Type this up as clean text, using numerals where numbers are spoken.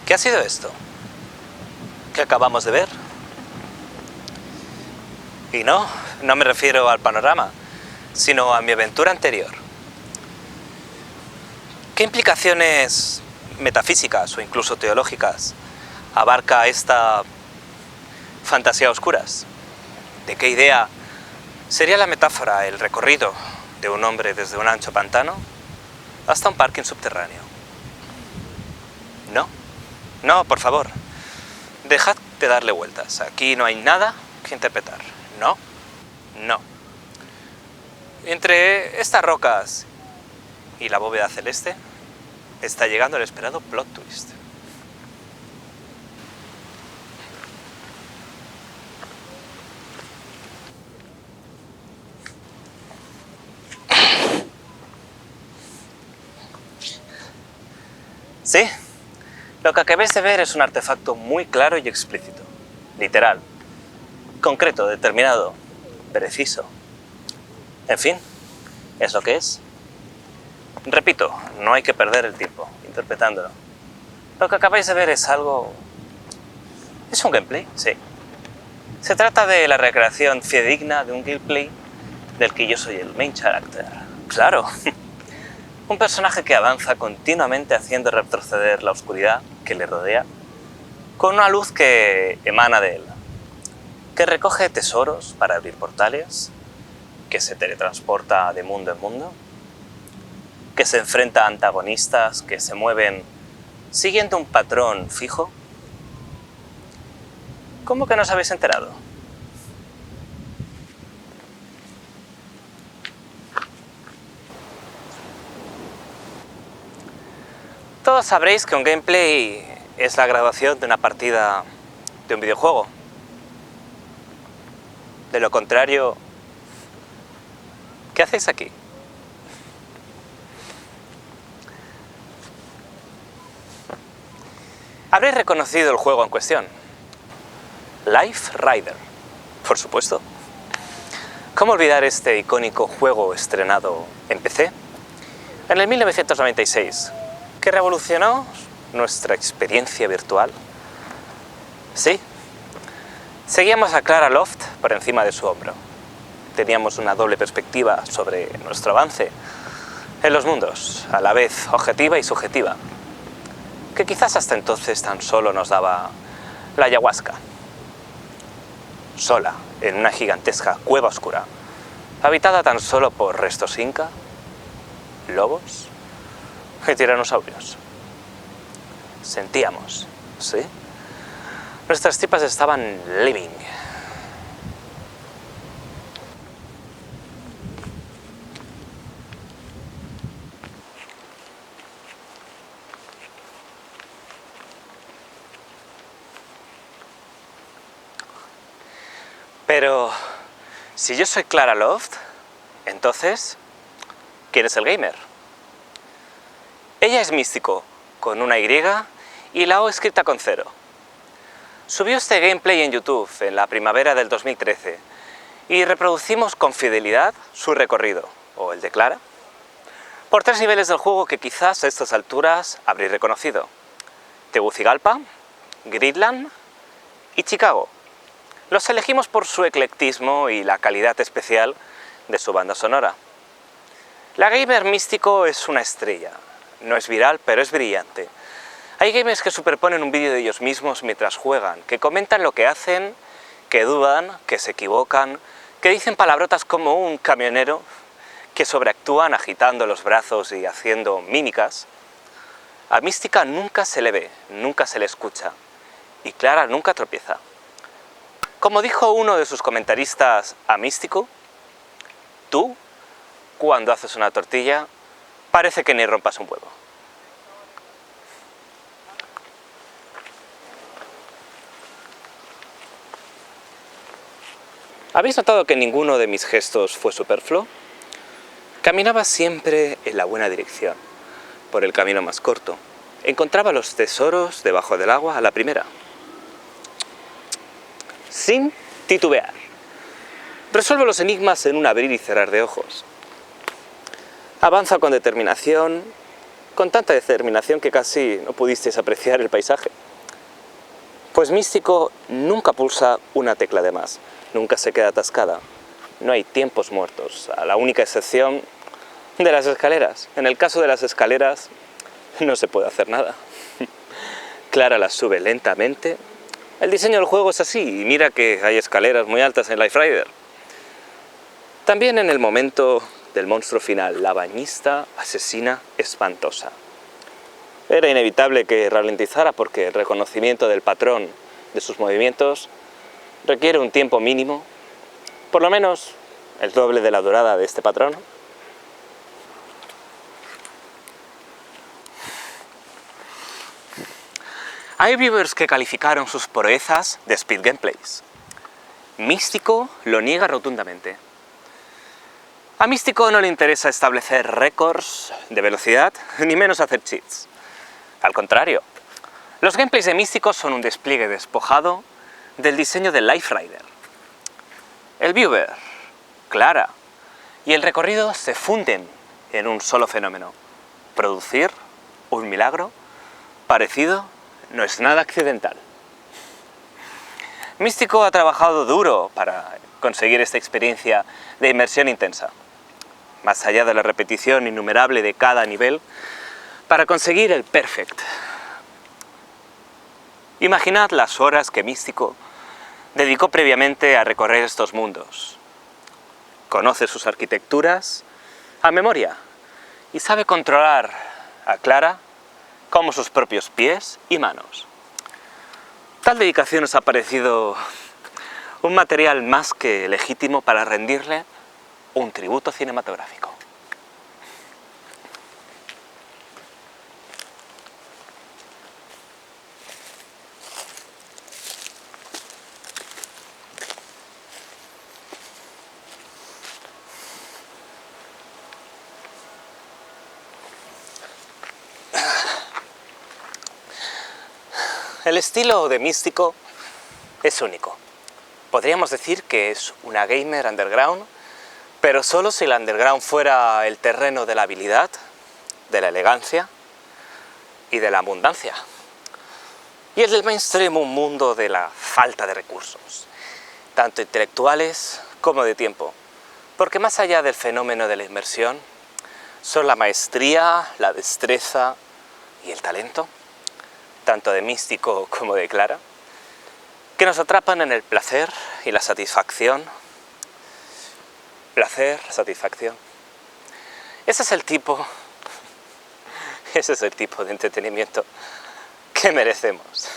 ¿Qué ha sido esto? ¿Qué acabamos de ver? Y no me refiero al panorama, sino a mi aventura anterior. ¿Qué implicaciones metafísicas o incluso teológicas abarca esta fantasía a oscuras? ¿De qué idea sería la metáfora el recorrido de un hombre desde un ancho pantano hasta un parking subterráneo? No, por favor, dejad de darle vueltas. Aquí no hay nada que interpretar. No. Entre estas rocas y la bóveda celeste está llegando el esperado plot twist. Sí, lo que acabéis de ver es un artefacto muy claro y explícito. Literal. Concreto, determinado, preciso. En fin, es lo que es. Repito, no hay que perder el tiempo interpretándolo. Lo que acabáis de ver es algo... es un gameplay, sí. Se trata de la recreación fidedigna de un gameplay del que yo soy el main character. Claro. Un personaje que avanza continuamente haciendo retroceder la oscuridad que le rodea con una luz que emana de él, que recoge tesoros para abrir portales, que se teletransporta de mundo en mundo, que se enfrenta a antagonistas que se mueven siguiendo un patrón fijo. ¿Cómo que no os habéis enterado? Todos sabréis que un gameplay es la grabación de una partida de un videojuego. De lo contrario, ¿qué hacéis aquí? Habréis reconocido el juego en cuestión. Life Rider, por supuesto. ¿Cómo olvidar este icónico juego estrenado en PC en el 1996, que revolucionó nuestra experiencia virtual? Sí, seguíamos a Clara Loft por encima de su hombro. Teníamos una doble perspectiva sobre nuestro avance en los mundos, a la vez objetiva y subjetiva, que quizás hasta entonces tan solo nos daba la ayahuasca. Sola, en una gigantesca cueva oscura, habitada tan solo por restos inca, lobos y tiranosaurios. Sentíamos, ¿sí? Nuestras tripas estaban living. Pero si yo soy Clara Loft, entonces, ¿quién es el gamer? Ella es Místico, con una Y y la O escrita con 0. Subió este gameplay en YouTube en la primavera del 2013 y reproducimos con fidelidad su recorrido, o el de Clara, por 3 niveles del juego que quizás a estas alturas habréis reconocido: Tegucigalpa, Gridland y Chicago. Los elegimos por su eclectismo y la calidad especial de su banda sonora. La gamer Místico es una estrella. No es viral, pero es brillante. Hay gamers que superponen un vídeo de ellos mismos mientras juegan, que comentan lo que hacen, que dudan, que se equivocan, que dicen palabrotas como un camionero, que sobreactúan agitando los brazos y haciendo mímicas. A Mística nunca se le ve, nunca se le escucha, y Clara nunca tropieza. Como dijo uno de sus comentaristas a Místico, tú, cuando haces una tortilla, parece que ni rompas un huevo. ¿Habéis notado que ninguno de mis gestos fue superfluo? Caminaba siempre en la buena dirección, por el camino más corto. Encontraba los tesoros debajo del agua a la primera, sin titubear. Resuelvo los enigmas en un abrir y cerrar de ojos. Avanza con determinación con tanta determinación que casi no pudisteis apreciar el paisaje. Pues Místico nunca pulsa una tecla de más, nunca se queda atascada. No hay tiempos muertos, a la única excepción de las escaleras. En el caso de las escaleras no se puede hacer nada. Clara las sube lentamente. El diseño del juego es así, y mira que hay escaleras muy altas en Life Rider. También en el momento del monstruo final, la bañista asesina espantosa. Era inevitable que ralentizara porque el reconocimiento del patrón de sus movimientos requiere un tiempo mínimo, por lo menos el doble de la durada de este patrón. Hay viewers que calificaron sus proezas de speed gameplays. Místico lo niega rotundamente. A Místico no le interesa establecer récords de velocidad, ni menos hacer cheats. Al contrario, los gameplays de Místico son un despliegue despojado del diseño de Life Rider. El viewer, Clara y el recorrido se funden en un solo fenómeno: producir un milagro parecido no es nada accidental. Místico ha trabajado duro para conseguir esta experiencia de inmersión intensa, más allá de la repetición innumerable de cada nivel, para conseguir el perfect. Imaginad las horas que Místico dedicó previamente a recorrer estos mundos. Conoce sus arquitecturas a memoria y sabe controlar a Clara como sus propios pies y manos. Tal dedicación nos ha parecido un material más que legítimo para rendirle un tributo cinematográfico. El estilo de Místico es único. Podríamos decir que es una gamer underground, pero solo si el underground fuera el terreno de la habilidad, de la elegancia y de la abundancia. Y el del mainstream un mundo de la falta de recursos, tanto intelectuales como de tiempo. Porque más allá del fenómeno de la inmersión, son la maestría, la destreza y el talento, tanto de Místico como de Clara, que nos atrapan en el placer y la satisfacción. Placer, satisfacción. Ese es el tipo de entretenimiento que merecemos.